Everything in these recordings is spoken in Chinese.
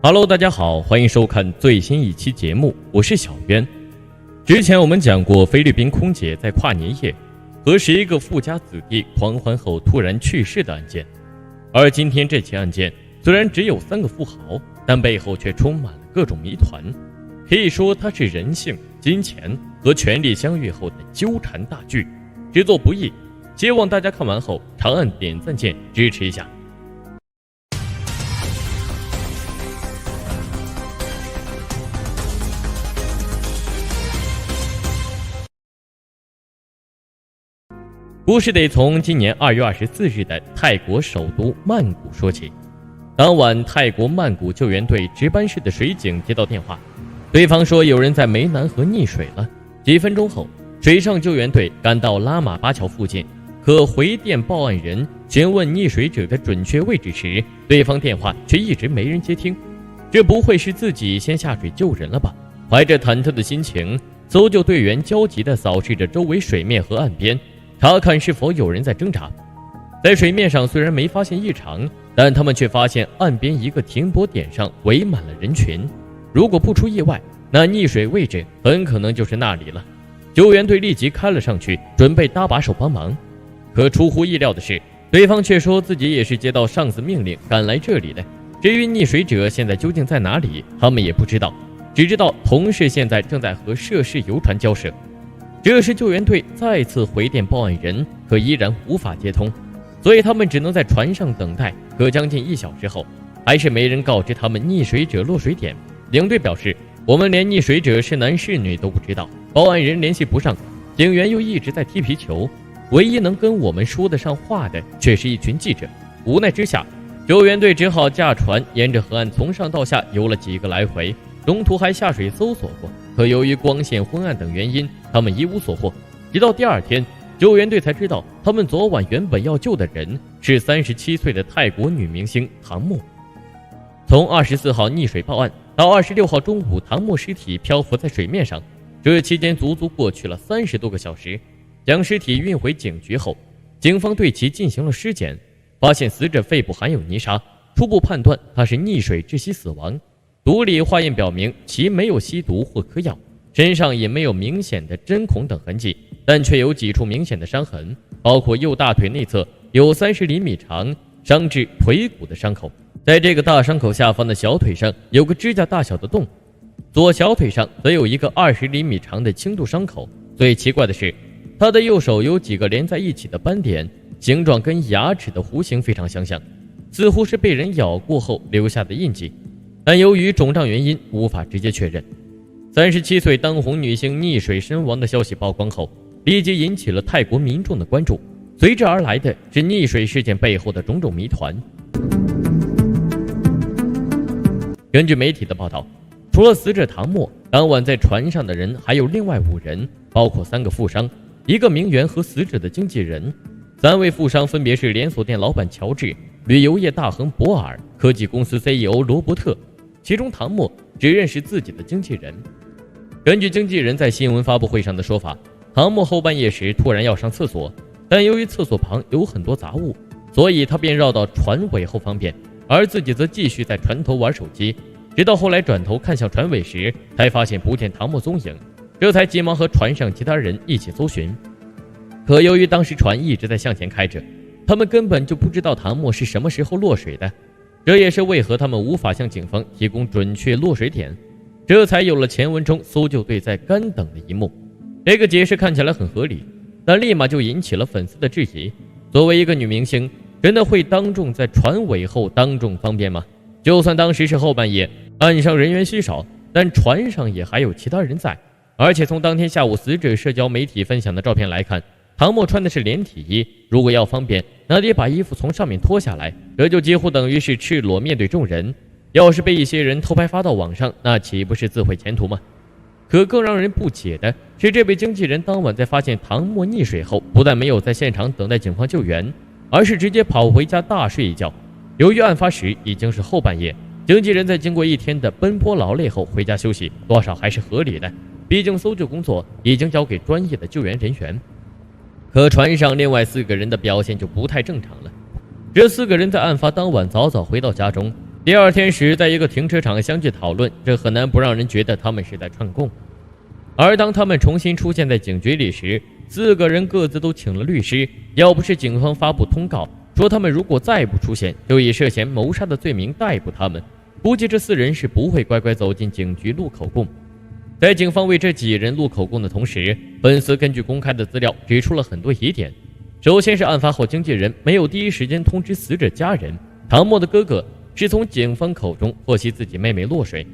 Hello， 大家好，欢迎收看最新一期节目，我是小渊。之前我们讲过菲律宾空姐在跨年夜和11个富家子弟狂欢后突然去世的案件，而今天这起案件虽然只有3个富豪，但背后却充满了各种谜团，可以说它是人性、金钱和权力相遇后的纠缠大剧，制作不易，希望大家看完后长按点赞键支持一下。故事得从今年2月24日的泰国首都曼谷说起。当晚，泰国曼谷救援队值班室的水警接到电话，对方说有人在湄南河溺水了。几分钟后，水上救援队赶到拉玛巴桥附近，可回电报案人询问溺水者的准确位置时，对方电话却一直没人接听。这不会是自己先下水救人了吧？怀着忐忑的心情，搜救队员焦急地扫视着周围水面和岸边，查看是否有人在挣扎。在水面上虽然没发现异常，但他们却发现岸边一个停泊点上围满了人群。如果不出意外，那溺水位置很可能就是那里了。救援队立即开了上去，准备搭把手帮忙。可出乎意料的是，对方却说自己也是接到上司命令赶来这里的。至于溺水者现在究竟在哪里，他们也不知道，只知道同事现在正在和涉事游船交涉。这时救援队再次回电报案人，可依然无法接通，所以他们只能在船上等待。可将近1小时后，还是没人告知他们溺水者落水点。领队表示，我们连溺水者是男是女都不知道，报案人联系不上，警员又一直在踢皮球，唯一能跟我们说得上话的却是一群记者。无奈之下，救援队只好驾船沿着河岸从上到下游了几个来回，中途还下水搜索过，可由于光线昏暗等原因，他们一无所获。直到第2天，救援队才知道他们昨晚原本要救的人是37岁的泰国女明星唐默。从24号溺水报案到26号中午，唐默尸体漂浮在水面上，这期间足足过去了30多个小时。将尸体运回警局后，警方对其进行了尸检，发现死者肺部含有泥沙，初步判断他是溺水窒息死亡。毒理化验表明其没有吸毒或嗑药，身上也没有明显的针孔等痕迹，但却有几处明显的伤痕，包括右大腿内侧有30厘米长伤至腿骨的伤口，在这个大伤口下方的小腿上有个指甲大小的洞，左小腿上则有一个20厘米长的轻度伤口。最奇怪的是，他的右手有几个连在一起的斑点，形状跟牙齿的弧形非常相像，似乎是被人咬过后留下的印记，但由于肿胀原因无法直接确认。37岁当红女星溺水身亡的消息曝光后，立即引起了泰国民众的关注，随之而来的是溺水事件背后的种种谜团。根据媒体的报道，除了死者唐默，当晚在船上的人还有另外5人，包括3个富商、1个名媛和死者的经纪人。3位富商分别是连锁店老板乔治、旅游业大亨博尔、科技公司 CEO 罗伯特，其中唐默只认识自己的经纪人。根据经纪人在新闻发布会上的说法，唐默后半夜时突然要上厕所，但由于厕所旁有很多杂物，所以他便绕到船尾后方便，而自己则继续在船头玩手机，直到后来转头看向船尾时，才发现不见唐默踪影，这才急忙和船上其他人一起搜寻。可由于当时船一直在向前开着，他们根本就不知道唐默是什么时候落水的，这也是为何他们无法向警方提供准确落水点，这才有了前文中搜救队在干等的一幕。这个解释看起来很合理，但立马就引起了粉丝的质疑。作为一个女明星，真的会当众在船尾后当众方便吗？就算当时是后半夜，岸上人员稀少，但船上也还有其他人在。而且从当天下午死者社交媒体分享的照片来看，唐默穿的是连体衣，如果要方便，那得把衣服从上面脱下来，这就几乎等于是赤裸面对众人。要是被一些人偷拍发到网上，那岂不是自毁前途吗？可更让人不解的是，这位经纪人当晚在发现唐默溺水后，不但没有在现场等待警方救援，而是直接跑回家大睡一觉。由于案发时已经是后半夜，经纪人在经过1天的奔波劳累后回家休息，多少还是合理的，毕竟搜救工作已经交给专业的救援人员。可船上另外4个人的表现就不太正常了。这4个人在案发当晚早早回到家中，第二天时，在一个停车场相聚讨论，这很难不让人觉得他们是在串供。而当他们重新出现在警局里时，4个人各自都请了律师，要不是警方发布通告说他们如果再不出现，就以涉嫌谋杀的罪名逮捕他们，估计这4人是不会乖乖走进警局录口供。在警方为这几人录口供的同时，粉丝根据公开的资料指出了很多疑点。首先是案发后经纪人没有第一时间通知死者家人，唐默的哥哥是从警方口中获悉自己妹妹落水。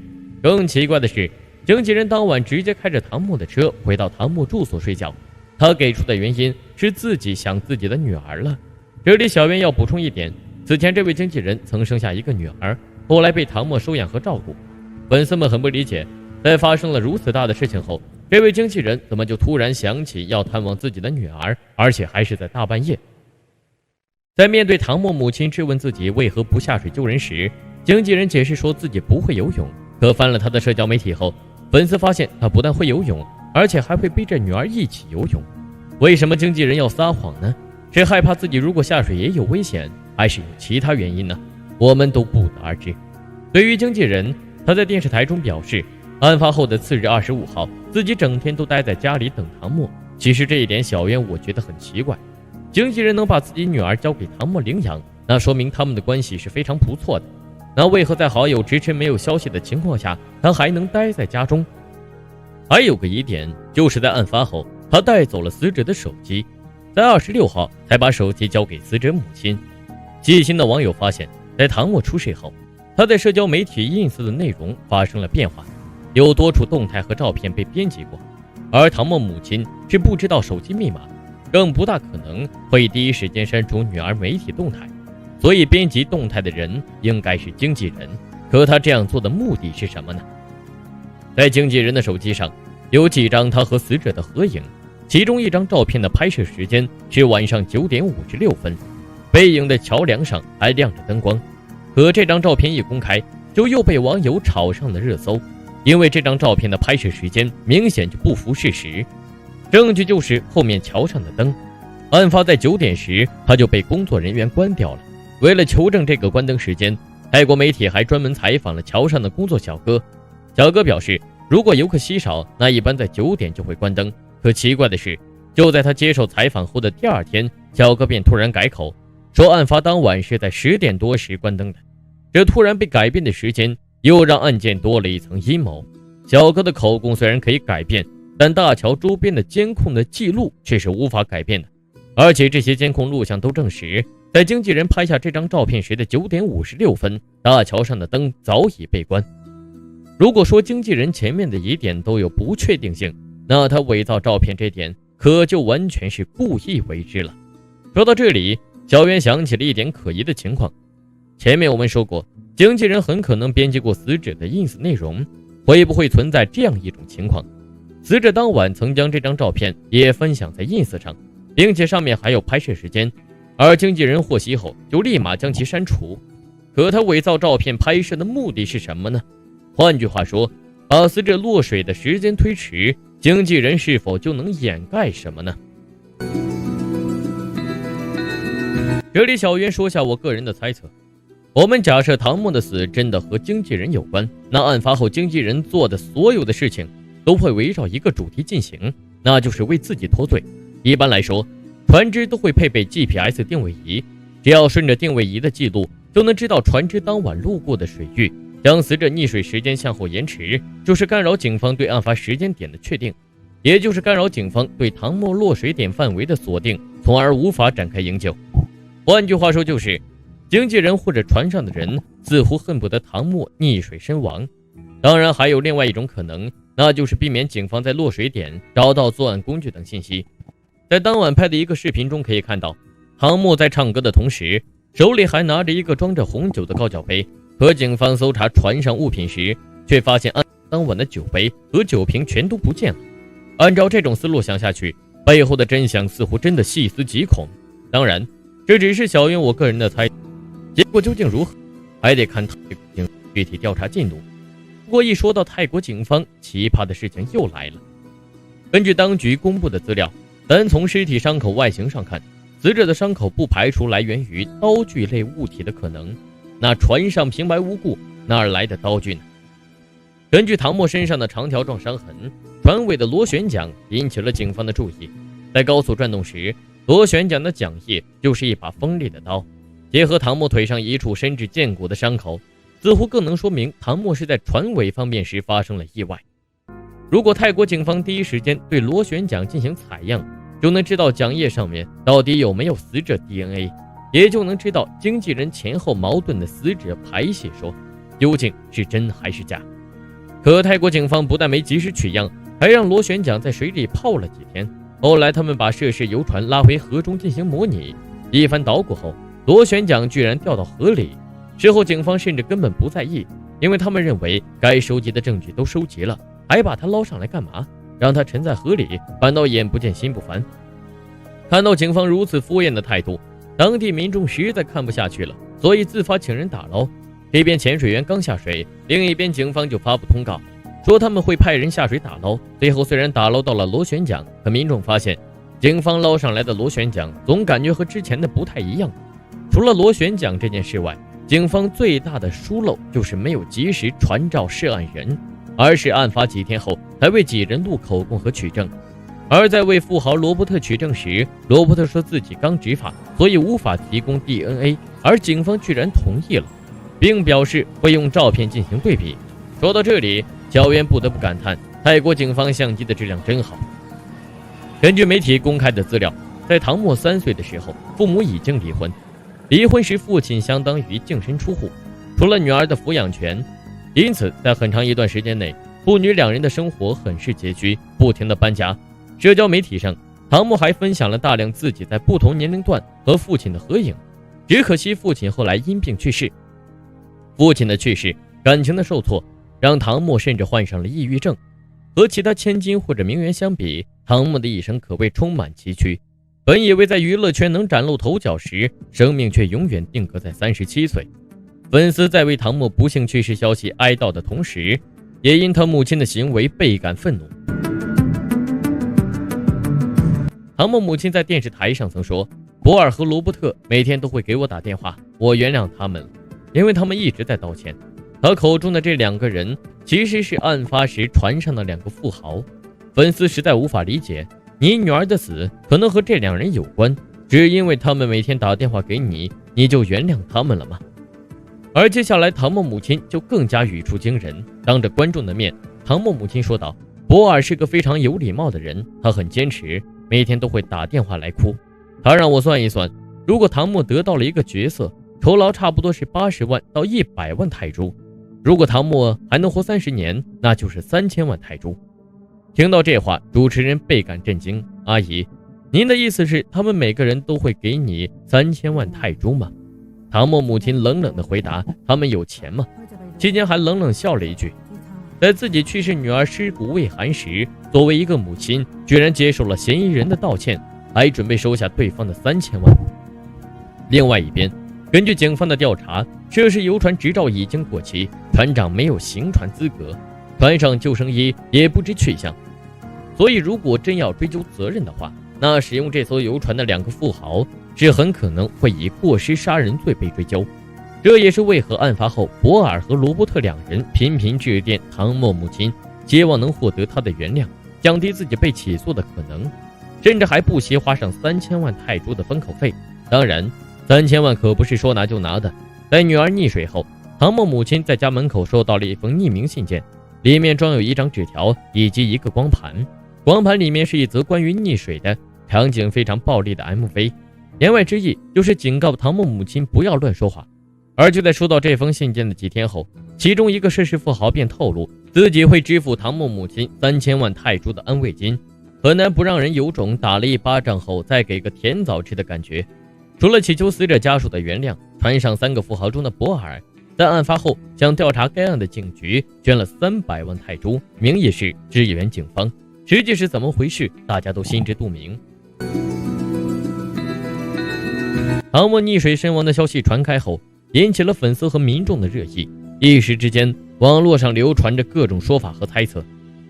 更奇怪的是，经纪人当晚直接开着唐默的车回到唐默住所睡觉，他给出的原因是自己想自己的女儿了。这里小渊要补充一点，此前这位经纪人曾生下一个女儿，后来被唐默收养和照顾。粉丝们很不理解，在发生了如此大的事情后，这位经纪人怎么就突然想起要探望自己的女儿，而且还是在大半夜。在面对唐默母亲质问自己为何不下水救人时，经纪人解释说自己不会游泳。可翻了他的社交媒体后，粉丝发现他不但会游泳，而且还会背着女儿一起游泳。为什么经纪人要撒谎呢？是害怕自己如果下水也有危险，还是有其他原因呢？我们都不得而知。对于经纪人，他在电视台中表示，案发后的次日25号，自己整天都待在家里等唐默。其实这一点小渊我觉得很奇怪，经纪人能把自己女儿交给唐默领养，那说明他们的关系是非常不错的。那为何在好友迟迟没有消息的情况下，他还能待在家中？还有个疑点，就是在案发后，他带走了死者的手机，在26号才把手机交给死者母亲。细心的网友发现，在唐默出事后，他在社交媒体 ins 的内容发生了变化，有多处动态和照片被编辑过，而唐默母亲是不知道手机密码，更不大可能会第一时间删除女儿媒体动态，所以编辑动态的人应该是经纪人。可他这样做的目的是什么呢？在经纪人的手机上有几张他和死者的合影，其中一张照片的拍摄时间是晚上9点56分，背影的桥梁上还亮着灯光。可这张照片一公开，就又被网友炒上了热搜，因为这张照片的拍摄时间明显就不符事实。证据就是后面桥上的灯，案发在9点时，他就被工作人员关掉了。为了求证这个关灯时间，泰国媒体还专门采访了桥上的工作小哥。小哥表示，如果游客稀少，那一般在9点就会关灯。可奇怪的是，就在他接受采访后的第2天，小哥便突然改口，说案发当晚是在10点多时关灯的。这突然被改变的时间，又让案件多了一层阴谋。小哥的口供虽然可以改变，但大桥周边的监控的记录却是无法改变的。而且这些监控录像都证实，在经纪人拍下这张照片时的9点56分，大桥上的灯早已被关。如果说经纪人前面的疑点都有不确定性，那他伪造照片这点可就完全是故意为之了。说到这里，小渊想起了一点可疑的情况。前面我们说过，经纪人很可能编辑过死者的 ins 内容，会不会存在这样一种情况，死者当晚曾将这张照片也分享在 ins 上，并且上面还有拍摄时间，而经纪人获悉后就立马将其删除。可他伪造照片拍摄的目的是什么呢？换句话说，把死者落水的时间推迟，经纪人是否就能掩盖什么呢？这里小渊说下我个人的猜测，我们假设唐默的死真的和经纪人有关，那案发后经纪人做的所有的事情都会围绕一个主题进行，那就是为自己脱罪。一般来说，船只都会配备 GPS 定位仪，只要顺着定位仪的记录，就能知道船只当晚路过的水域。将死者溺水时间向后延迟，就是干扰警方对案发时间点的确定，也就是干扰警方对唐默落水点范围的锁定，从而无法展开营救。换句话说，就是经纪人或者船上的人似乎恨不得唐默溺水身亡。当然还有另外一种可能，那就是避免警方在落水点找到作案工具等信息。在当晚拍的一个视频中可以看到，唐默在唱歌的同时，手里还拿着一个装着红酒的高脚杯。可警方搜查船上物品时，却发现当晚的酒杯和酒瓶全都不见了。按照这种思路想下去，背后的真相似乎真的细思极恐。当然，这只是小渊我个人的猜，结果究竟如何，还得看泰国警方具体调查进度。不过一说到泰国警方，奇葩的事情又来了。根据当局公布的资料，单从尸体伤口外形上看，死者的伤口不排除来源于刀具类物体的可能。那船上平白无故哪儿来的刀具呢？根据唐默身上的长条状伤痕，船尾的螺旋桨引起了警方的注意。在高速转动时，螺旋桨的桨叶就是一把锋利的刀，结合唐默腿上一处深至剑骨的伤口，似乎更能说明唐默是在船尾方面时发生了意外。如果泰国警方第一时间对螺旋桨进行采样，就能知道桨叶上面到底有没有死者 DNA， 也就能知道经纪人前后矛盾的死者排泄说究竟是真还是假。可泰国警方不但没及时取样，还让螺旋桨在水里泡了几天。后来他们把涉事游船拉回河中进行模拟，一番捣鼓后，螺旋桨居然掉到河里。事后警方甚至根本不在意，因为他们认为该收集的证据都收集了，还把它捞上来干嘛？让它沉在河里，反倒眼不见心不烦。看到警方如此敷衍的态度，当地民众实在看不下去了，所以自发请人打捞。这边潜水员刚下水，另一边警方就发布通告，说他们会派人下水打捞。最后虽然打捞到了螺旋桨，可民众发现警方捞上来的螺旋桨总感觉和之前的不太一样。除了螺旋桨这件事外，警方最大的疏漏就是没有及时传召涉案人，而是案发几天后才为几人录口供和取证。而在为富豪罗伯特取证时，罗伯特说自己刚执法，所以无法提供 DNA， 而警方居然同意了，并表示会用照片进行对比。说到这里，小袁不得不感叹泰国警方相机的质量真好。根据媒体公开的资料，在唐默3岁的时候，父母已经离婚。离婚时父亲相当于净身出户，除了女儿的抚养权，因此在很长一段时间内，父女两人的生活很是拮据，不停的搬家。社交媒体上，唐默还分享了大量自己在不同年龄段和父亲的合影。只可惜父亲后来因病去世。父亲的去世，感情的受挫，让唐默甚至患上了抑郁症。和其他千金或者名媛相比，唐默的一生可谓充满崎岖。本以为在娱乐圈能崭露头角时，生命却永远定格在37岁。粉丝在为唐默不幸去世消息哀悼的同时，也因他母亲的行为倍感愤怒。唐默母亲在电视台上曾说，博尔和罗伯特每天都会给我打电话，我原谅他们了，因为他们一直在道歉。他口中的这两个人其实是案发时船上的两个富豪。粉丝实在无法理解，你女儿的死可能和这两人有关，只因为他们每天打电话给你，你就原谅他们了吗？而接下来唐默母亲就更加语出惊人，当着观众的面，唐默母亲说道，博尔是个非常有礼貌的人，他很坚持，每天都会打电话来哭。他让我算一算，如果唐默得到了一个角色，酬劳差不多是80万到100万泰铢，如果唐默还能活30年，那就是3000万泰铢。听到这话，主持人倍感震惊。阿姨，您的意思是他们每个人都会给你3000万泰铢吗？唐默母亲冷冷地回答，他们有钱吗？期间还冷冷笑了一句。在自己去世女儿尸骨未寒时，作为一个母亲，居然接受了嫌疑人的道歉，还准备收下对方的3000万。另外一边，根据警方的调查，涉事游船执照已经过期，船长没有行船资格，船上救生衣也不知去向。所以如果真要追究责任的话，那使用这艘游船的两个富豪是很可能会以过失杀人罪被追究。这也是为何案发后博尔和罗伯特两人频频致电唐默母亲，希望能获得她的原谅，降低自己被起诉的可能，甚至还不惜花上3000万泰铢的封口费。当然3000万可不是说拿就拿的。在女儿溺水后，唐默母亲在家门口收到了一封匿名信件，里面装有一张纸条以及一个光盘。光盘里面是一则关于溺水的场景非常暴力的 MV， 言外之意就是警告唐默母亲不要乱说话。而就在收到这封信件的几天后，其中一个涉事富豪便透露自己会支付唐默母亲3000万泰铢的安慰金，很难不让人有种打了一巴掌后再给个甜枣吃的感觉。除了祈求死者家属的原谅，船上3个富豪中的博尔在案发后向调查该案的警局捐了300万泰铢，名义是支援警方，实际是怎么回事，大家都心知肚明。唐默溺水身亡的消息传开后，引起了粉丝和民众的热议，一时之间网络上流传着各种说法和猜测。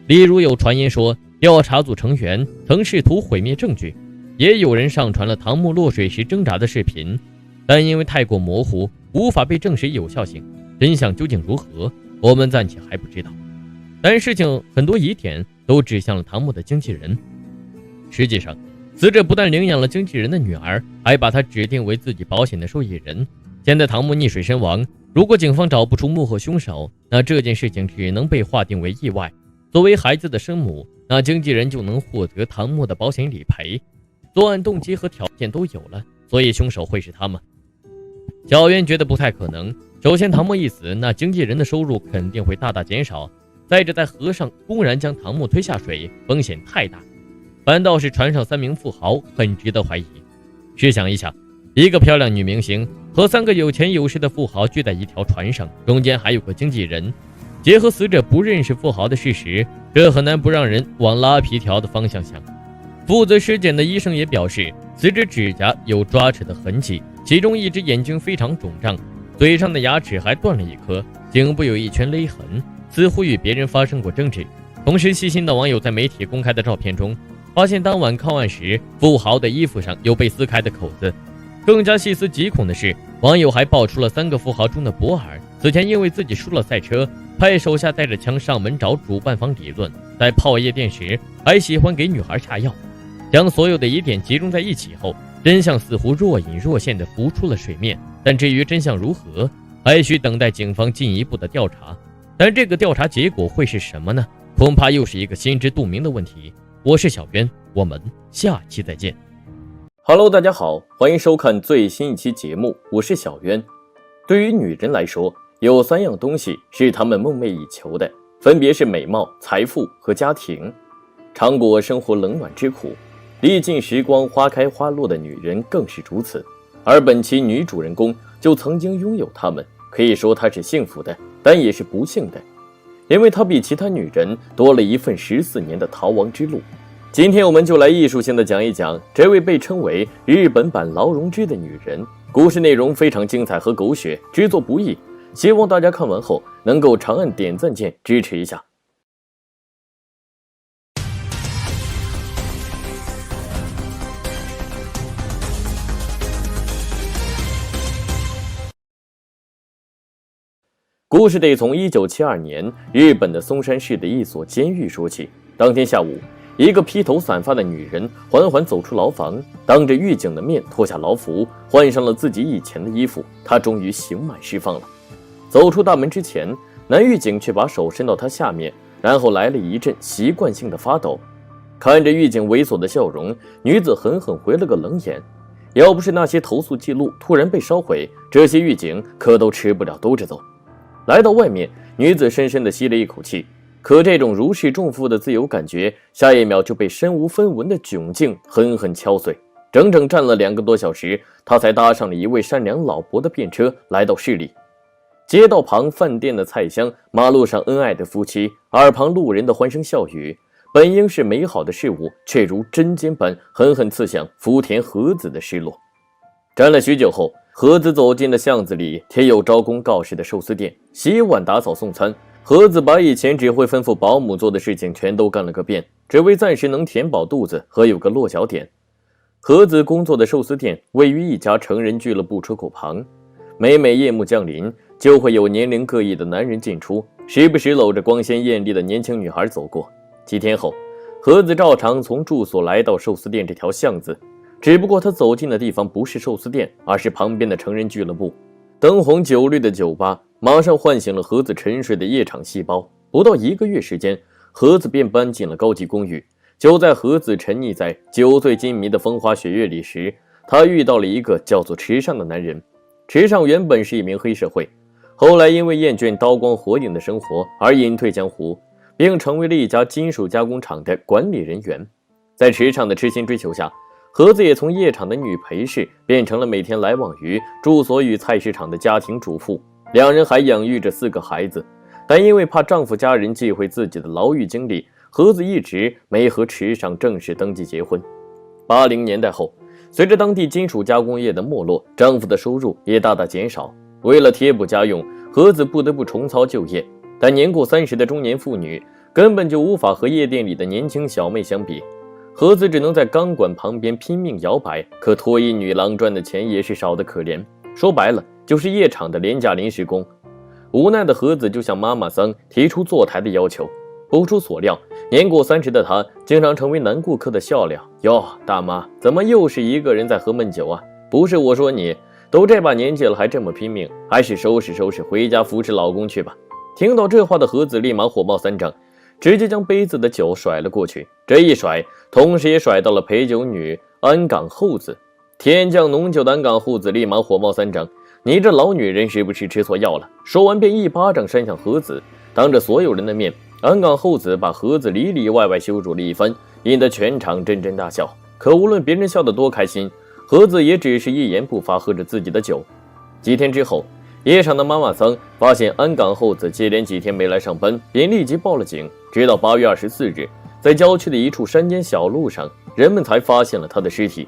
例如有传言说调查组成员曾试图毁灭证据，也有人上传了唐默落水时挣扎的视频，但因为太过模糊，无法被证实有效性，真相究竟如何，我们暂且还不知道。但事情很多疑点都指向了唐木的经纪人。实际上，死者不但领养了经纪人的女儿，还把她指定为自己保险的受益人。现在唐木溺水身亡，如果警方找不出幕后凶手，那这件事情只能被划定为意外。作为孩子的生母，那经纪人就能获得唐木的保险理赔。作案动机和条件都有了，所以凶手会是他吗？小渊觉得不太可能。首先，唐木一死，那经纪人的收入肯定会大大减少。再者，在河上公然将唐木推下水，风险太大。反倒是船上3名富豪很值得怀疑。试想一下，一个漂亮女明星和3个有钱有势的富豪聚在一条船上，中间还有个经纪人。结合死者不认识富豪的事实，这很难不让人往拉皮条的方向想。负责尸检的医生也表示，死者指甲有抓扯的痕迹，其中一只眼睛非常肿胀，嘴上的牙齿还断了一颗，颈部有一圈勒痕，似乎与别人发生过争执。同时，细心的网友在媒体公开的照片中发现，当晚靠岸时，富豪的衣服上有被撕开的口子。更加细思极恐的是，网友还爆出了3个富豪中的博尔此前因为自己输了赛车，派手下带着枪上门找主办方理论，在泡夜店时还喜欢给女孩下药。将所有的疑点集中在一起后，真相似乎若隐若现地浮出了水面。但至于真相如何，还需等待警方进一步的调查。但这个调查结果会是什么呢？恐怕又是一个心知肚明的问题。我是小渊，我们下期再见。Hello， 大家好，欢迎收看最新一期节目，我是小渊。对于女人来说，有3样东西是她们梦寐以求的，分别是美貌、财富和家庭。尝过生活冷暖之苦，历尽时光花开花落的女人更是如此。而本期女主人公就曾经拥有她们，可以说她是幸福的，但也是不幸的，因为她比其他女人多了一份14年的逃亡之路。今天我们就来艺术性的讲一讲这位被称为日本版劳荣枝的女人。故事内容非常精彩和狗血，制作不易，希望大家看完后能够长按点赞键支持一下。故事得从1972年日本的松山市的一所监狱说起。当天下午，一个披头散发的女人缓缓走出牢房，当着狱警的面脱下牢服，换上了自己以前的衣服。她终于刑满释放了。走出大门之前，男狱警却把手伸到她下面，然后来了一阵习惯性的发抖。看着狱警猥琐的笑容，女子狠狠回了个冷眼。要不是那些投诉记录突然被烧毁，这些狱警可都吃不了兜着走。来到外面，女子深深地吸了一口气，可这种如释重负的自由感觉，下一秒就被身无分文的窘境狠狠敲碎。整整站了2个多小时，她才搭上了一位善良老伯的便车，来到市里。街道旁饭店的菜香，马路上恩爱的夫妻，耳旁路人的欢声笑语，本应是美好的事物，却如针尖般狠狠刺向福田和子的失落。站了许久后，和子走进了巷子里贴有招工告示的寿司店，洗碗打扫送餐。和子把以前只会吩咐保姆做的事情全都干了个遍，只为暂时能填饱肚子和有个落脚点。和子工作的寿司店位于一家成人俱乐部出口旁，每夜幕降临，就会有年龄各异的男人进出，时不时搂着光鲜艳丽的年轻女孩走过。几天后，和子照常从住所来到寿司店这条巷子，只不过他走进的地方不是寿司店，而是旁边的成人俱乐部。灯红酒绿的酒吧马上唤醒了和子沉睡的夜场细胞。不到1个月时间，和子便搬进了高级公寓。就在和子沉溺在酒醉金迷的风花雪月里时，他遇到了一个叫做池上的男人。池上原本是一名黑社会，后来因为厌倦刀光火影的生活而隐退江湖，并成为了一家金属加工厂的管理人员。在池上的痴心追求下，和子也从夜场的女陪侍变成了每天来往于住所与菜市场的家庭主妇。2人还养育着4个孩子，但因为怕丈夫家人忌讳自己的牢狱经历，和子一直没和池上正式登记结婚。80年代后，随着当地金属加工业的没落，丈夫的收入也大大减少。为了贴补家用，和子不得不重操旧业。但年过30的中年妇女根本就无法和夜店里的年轻小妹相比，和子只能在钢管旁边拼命摇摆，可脱衣女郎赚的钱也是少得可怜。说白了，就是夜场的廉价临时工。无奈的盒子就向妈妈桑提出坐台的要求。不出所料，年过30的他经常成为男顾客的笑料。哟，大妈，怎么又是一个人在喝闷酒啊？不是我说你，都这把年纪了还这么拼命，还是收拾收拾回家扶持老公去吧。听到这话的盒子立马火冒三丈，直接将杯子的酒甩了过去。这一甩，同时也甩到了陪酒女安港后子。天降浓酒的安港后子立马火冒三丈，你这老女人是不是吃错药了？说完便一巴掌扇向盒子，当着所有人的面，安港后子把盒子里里外外羞辱了一番，引得全场阵阵大笑。可无论别人笑得多开心，盒子也只是一言不发，喝着自己的酒。几天之后，夜场的妈妈桑发现安港后子接连几天没来上班，便立即报了警。直到8月24日，在郊区的一处山间小路上，人们才发现了他的尸体。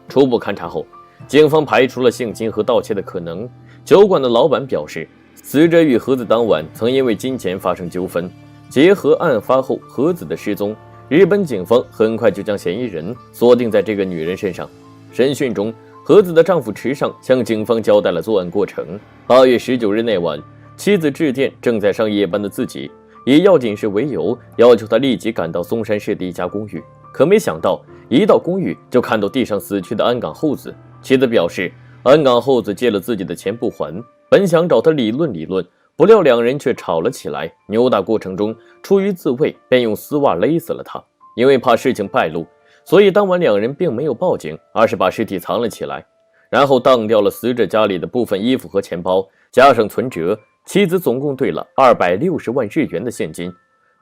初步勘查后，警方排除了性侵和盗窃的可能。酒馆的老板表示，死者与盒子当晚曾因为金钱发生纠纷。结合案发后盒子的失踪，日本警方很快就将嫌疑人锁定在这个女人身上。审讯中，盒子的丈夫池上向警方交代了作案过程。8月19日那晚，妻子致电正在上夜班的自己，以要紧事为由，要求他立即赶到松山市的一家公寓。可没想到，一到公寓就看到地上死去的安港后子。妻子表示，安港后子借了自己的钱不还，本想找他理论理论，不料两人却吵了起来。扭打过程中，出于自卫，便用丝袜勒死了他。因为怕事情败露，所以当晚两人并没有报警，而是把尸体藏了起来，然后当掉了死者家里的部分衣服和钱包，加上存折。妻子总共兑了260万日元的现金。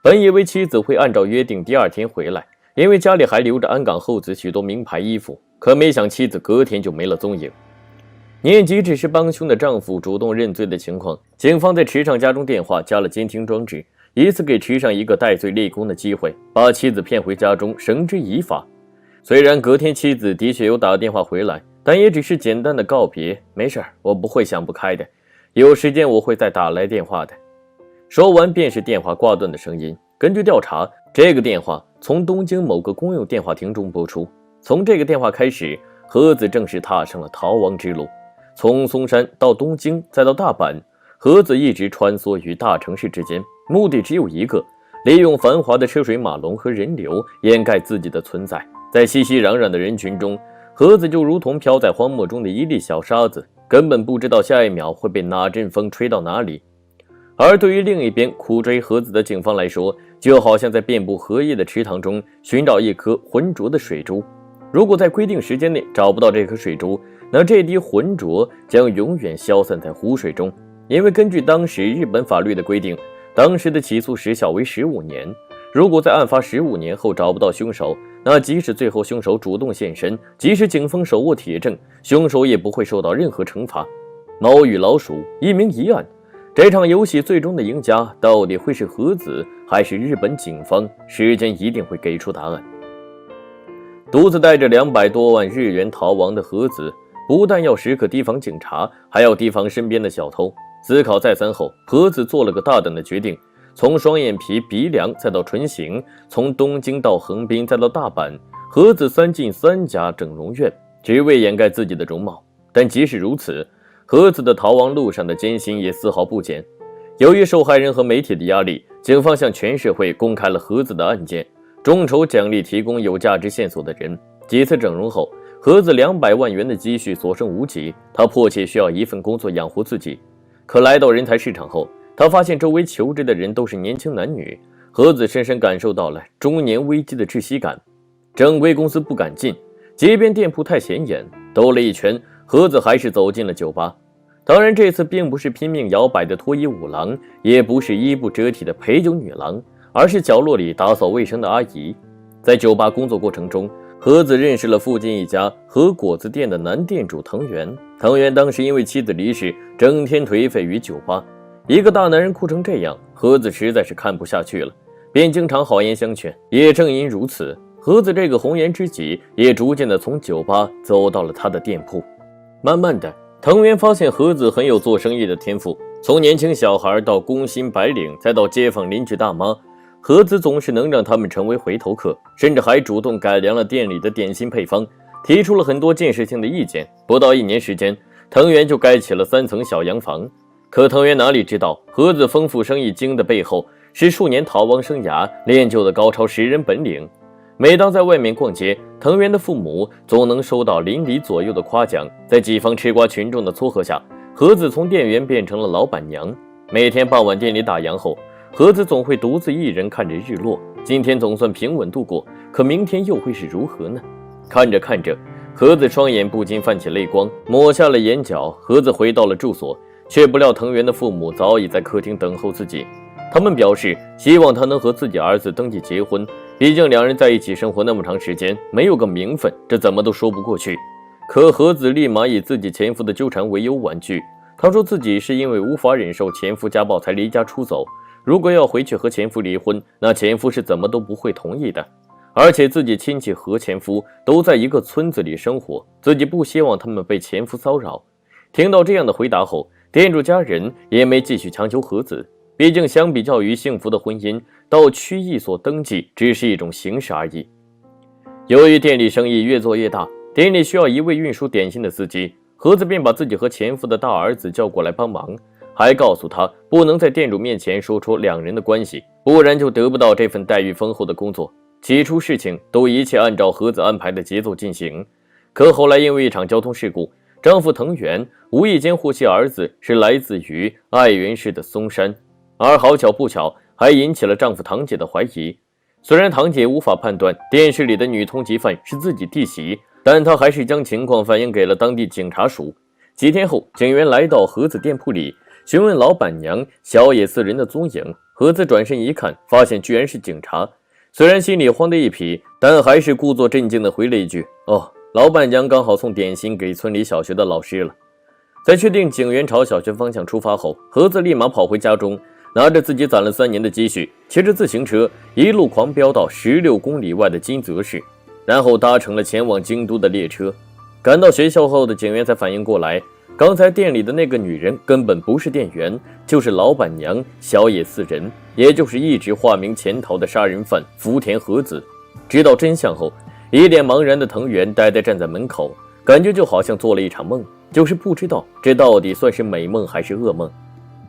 本以为妻子会按照约定第二天回来，因为家里还留着安港后子许多名牌衣服，可没想妻子隔天就没了踪影。念及只是帮凶的丈夫主动认罪的情况，警方在池上家中电话加了监听装置，以此给池上一个戴罪立功的机会，把妻子骗回家中绳之以法。虽然隔天妻子的确有打电话回来，但也只是简单的告别，没事，我不会想不开的，有时间我会再打来电话的。说完便是电话挂断的声音。根据调查，这个电话从东京某个公用电话亭中拨出。从这个电话开始，盒子正式踏上了逃亡之路。从松山到东京再到大阪，盒子一直穿梭于大城市之间，目的只有一个，利用繁华的车水马龙和人流掩盖自己的存在。在熙熙攘攘的人群中，盒子就如同飘在荒漠中的一粒小沙子，根本不知道下一秒会被哪阵风吹到哪里。而对于另一边苦追盒子的警方来说，就好像在遍布荷叶的池塘中寻找一颗浑浊的水珠。如果在规定时间内找不到这颗水珠，那这滴浑浊将永远消散在湖水中。因为根据当时日本法律的规定，当时的起诉时效为15年。如果在案发15年后找不到凶手，那即使最后凶手主动现身，即使警方手握铁证，凶手也不会受到任何惩罚。猫与老鼠，一明一暗，这场游戏最终的赢家到底会是盒子还是日本警方？时间一定会给出答案。独自带着200多万日元逃亡的盒子，不但要时刻提防警察，还要提防身边的小偷。思考再三后，盒子做了个大胆的决定，从双眼皮、鼻梁再到唇形，从东京到横滨再到大阪，盒子3进3家整容院，只为掩盖自己的容貌。但即使如此，盒子的逃亡路上的艰辛也丝毫不减。由于受害人和媒体的压力，警方向全社会公开了盒子的案件，众筹奖励提供有价值线索的人。几次整容后，盒子200万元的积蓄所剩无几，他迫切需要一份工作养活自己。可来到人才市场后，他发现周围求职的人都是年轻男女，盒子深深感受到了中年危机的窒息感。正规公司不敢进，街边店铺太显眼，兜了一圈，盒子还是走进了酒吧。当然，这次并不是拼命摇摆的脱衣舞郎，也不是衣不遮体的陪酒女郎，而是角落里打扫卫生的阿姨。在酒吧工作过程中，盒子认识了附近一家和果子店的男店主藤原。藤原当时因为妻子离世，整天颓废于酒吧。一个大男人哭成这样，盒子实在是看不下去了，便经常好言相劝。也正因如此，盒子这个红颜知己也逐渐的从酒吧走到了他的店铺。慢慢的，藤原发现盒子很有做生意的天赋，从年轻小孩到工薪白领，再到街坊邻居大妈，盒子总是能让他们成为回头客，甚至还主动改良了店里的点心配方，提出了很多建设性的意见。不到1年时间，藤原就盖起了3层小洋房。可藤原哪里知道，盒子丰富生意经的背后是数年逃亡生涯练就的高超识人本领。每当在外面逛街，藤原的父母总能收到邻里左右的夸奖。在几方吃瓜群众的撮合下，盒子从店员变成了老板娘。每天傍晚店里打烊后，盒子总会独自一人看着日落。今天总算平稳度过，可明天又会是如何呢？看着看着，盒子双眼不禁泛起泪光，抹下了眼角。盒子回到了住所，却不料藤原的父母早已在客厅等候自己。他们表示希望他能和自己儿子登记结婚，毕竟两人在一起生活那么长时间，没有个名分，这怎么都说不过去。可盒子立马以自己前夫的纠缠为由婉拒。他说自己是因为无法忍受前夫家暴才离家出走，如果要回去和前夫离婚，那前夫是怎么都不会同意的。而且自己亲戚和前夫都在一个村子里生活，自己不希望他们被前夫骚扰。听到这样的回答后，店主家人也没继续强求盒子，毕竟相比较于幸福的婚姻，到区役所登记只是一种形式而已。由于店里生意越做越大，店里需要一位运输点心的司机，盒子便把自己和前夫的大儿子叫过来帮忙，还告诉他不能在店主面前说出两人的关系，不然就得不到这份待遇丰厚的工作。起初事情都一切按照盒子安排的节奏进行，可后来因为一场交通事故，丈夫藤原无意间获悉儿子是来自于爱媛市的松山，而好巧不巧还引起了丈夫堂姐的怀疑。虽然堂姐无法判断电视里的女通缉犯是自己弟媳，但她还是将情况反映给了当地警察署。几天后，警员来到盒子店铺里，询问老板娘小野四人的踪影。盒子转身一看，发现居然是警察。虽然心里慌得一匹，但还是故作镇静地回了一句：“哦，老板娘刚好送点心给村里小学的老师了。”在确定警员朝小学方向出发后，盒子立马跑回家中，拿着自己攒了3年的积蓄，骑着自行车一路狂飙到16公里外的金泽市，然后搭乘了前往京都的列车。赶到学校后的警员才反应过来，刚才店里的那个女人根本不是店员，就是老板娘小野四人，也就是一直化名潜逃的杀人犯福田和子。知道真相后，一脸茫然的藤原呆呆站在门口，感觉就好像做了一场梦，就是不知道这到底算是美梦还是噩梦。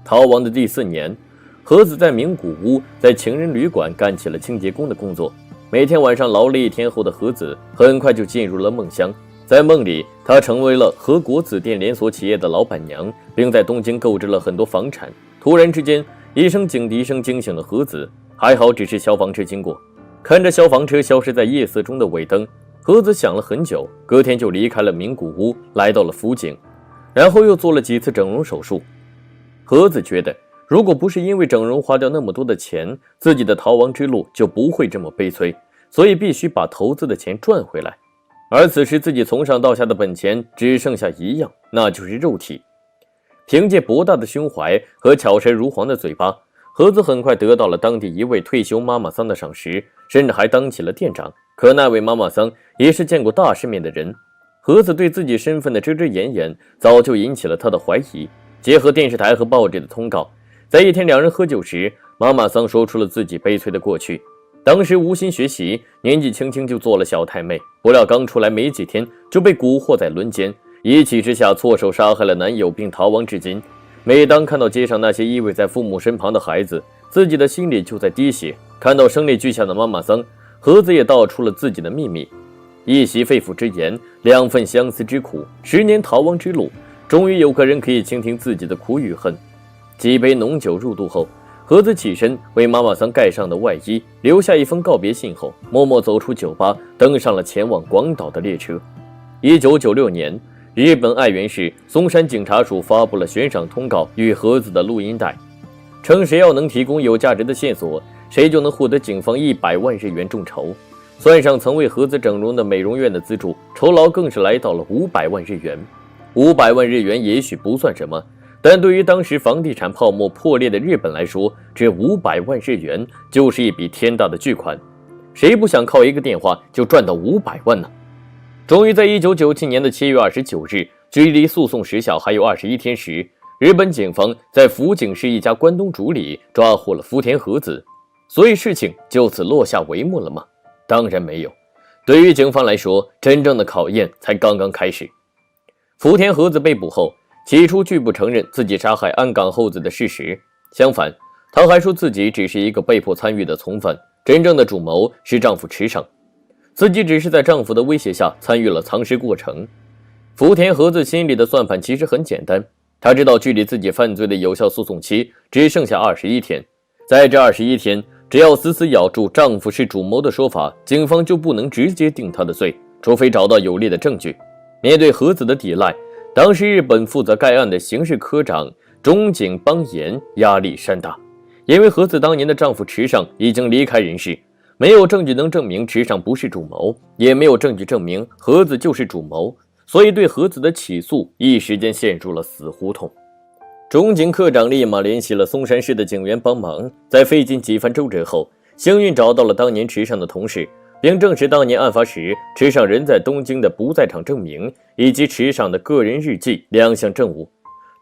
逃亡的第4年，和子在名古屋在情人旅馆干起了清洁工的工作。每天晚上劳累一天后的和子很快就进入了梦乡。在梦里，她成为了和果子店连锁企业的老板娘，并在东京购置了很多房产。突然之间，一声警笛声惊醒了和子，还好只是消防车经过。看着消防车消失在夜色中的尾灯，和子想了很久，隔天就离开了名古屋，来到了福井，然后又做了几次整容手术。和子觉得，如果不是因为整容花掉那么多的钱，自己的逃亡之路就不会这么悲催，所以必须把投资的钱赚回来。而此时自己从上到下的本钱只剩下一样，那就是肉体。凭借博大的胸怀和巧舌如簧的嘴巴，和子很快得到了当地一位退休妈妈桑的赏识，甚至还当起了店长。可那位妈妈桑也是见过大世面的人，和子对自己身份的遮遮掩掩早就引起了他的怀疑。结合电视台和报纸的通告，在一天两人喝酒时，妈妈桑说出了自己悲催的过去。当时无心学习，年纪轻轻就做了小太妹，不料刚出来没几天就被蛊惑在轮奸，一气之下错手杀害了男友并逃亡至今。每当看到街上那些依偎在父母身旁的孩子，自己的心里就在滴血。看到声泪俱下的妈妈桑，和子也道出了自己的秘密。一席肺腑之言，2份相思之苦，10年逃亡之路，终于有个人可以倾听自己的苦与恨。几杯浓酒入肚后，和子起身为妈妈桑盖上的外衣，留下一封告别信后，默默走出酒吧，登上了前往广岛的列车。1996年，日本爱媛市松山警察署发布了悬赏通告与和子的录音带，称谁要能提供有价值的线索，谁就能获得警方100万日元众筹。算上曾为和子整容的美容院的资助，酬劳更是来到了500万日元。500万日元也许不算什么，但对于当时房地产泡沫破裂的日本来说，这500万日元就是一笔天大的巨款。谁不想靠一个电话就赚到500万呢？终于在1997年的7月29日，距离诉讼时效还有21天时，日本警方在福井市一家关东煮里抓获了福田和子。所以事情就此落下帷幕了吗？当然没有。对于警方来说，真正的考验才刚刚开始。福田和子被捕后，起初拒不承认自己杀害安冈厚子的事实，相反，他还说自己只是一个被迫参与的从犯，真正的主谋是丈夫池上，自己只是在丈夫的威胁下参与了藏尸过程。福田和子心里的算盘其实很简单，他知道距离自己犯罪的有效诉讼期只剩下21天，在这21天，只要死死咬住丈夫是主谋的说法，警方就不能直接定他的罪，除非找到有力的证据。面对和子的抵赖，当时日本负责该案的刑事科长中井邦彦压力山大，因为和子当年的丈夫池上已经离开人世，没有证据能证明池上不是主谋，也没有证据证明和子就是主谋，所以对和子的起诉一时间陷入了死胡同。中井科长立马联系了松山市的警员帮忙，在费尽几番周折后，幸运找到了当年池上的同事，并证实当年案发时池上人在东京的不在场证明以及池上的个人日记2项证物。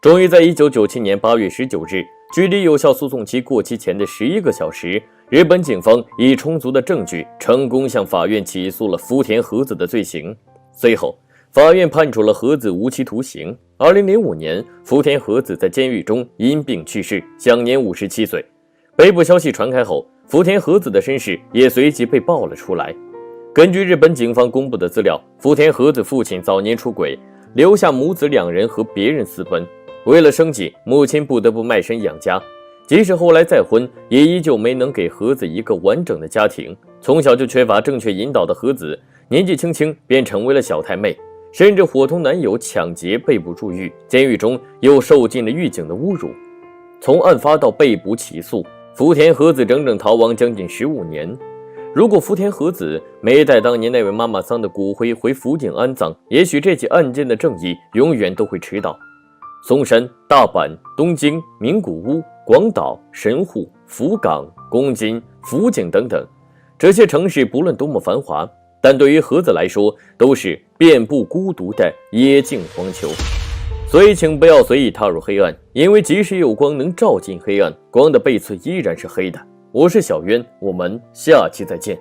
终于在1997年8月19日，距离有效诉讼期过期前的11个小时，日本警方以充足的证据成功向法院起诉了福田和子的罪行。随后法院判处了和子无期徒刑。2005年，福田和子在监狱中因病去世，享年57岁。被捕消息传开后，福田和子的身世也随即被爆了出来。根据日本警方公布的资料，福田和子父亲早年出轨，留下母子2人和别人私奔。为了生计，母亲不得不卖身养家。即使后来再婚，也依旧没能给和子一个完整的家庭。从小就缺乏正确引导的和子，年纪轻轻便成为了小太妹，甚至伙同男友抢劫，被捕入狱。监狱中又受尽了狱警的侮辱。从案发到被捕起诉，福田和子整整逃亡将近15年。如果福田和子没带当年那位妈妈桑的骨灰回福井安葬，也许这起案件的正义永远都会迟到。松山、大阪、东京、名古屋、广岛、神户、福冈、宫津、福井等等，这些城市不论多么繁华，但对于和子来说都是遍布孤独的野径荒丘。所以请不要随意踏入黑暗，因为即使有光能照进黑暗，光的背刺依然是黑的。我是小渊，我们下期再见。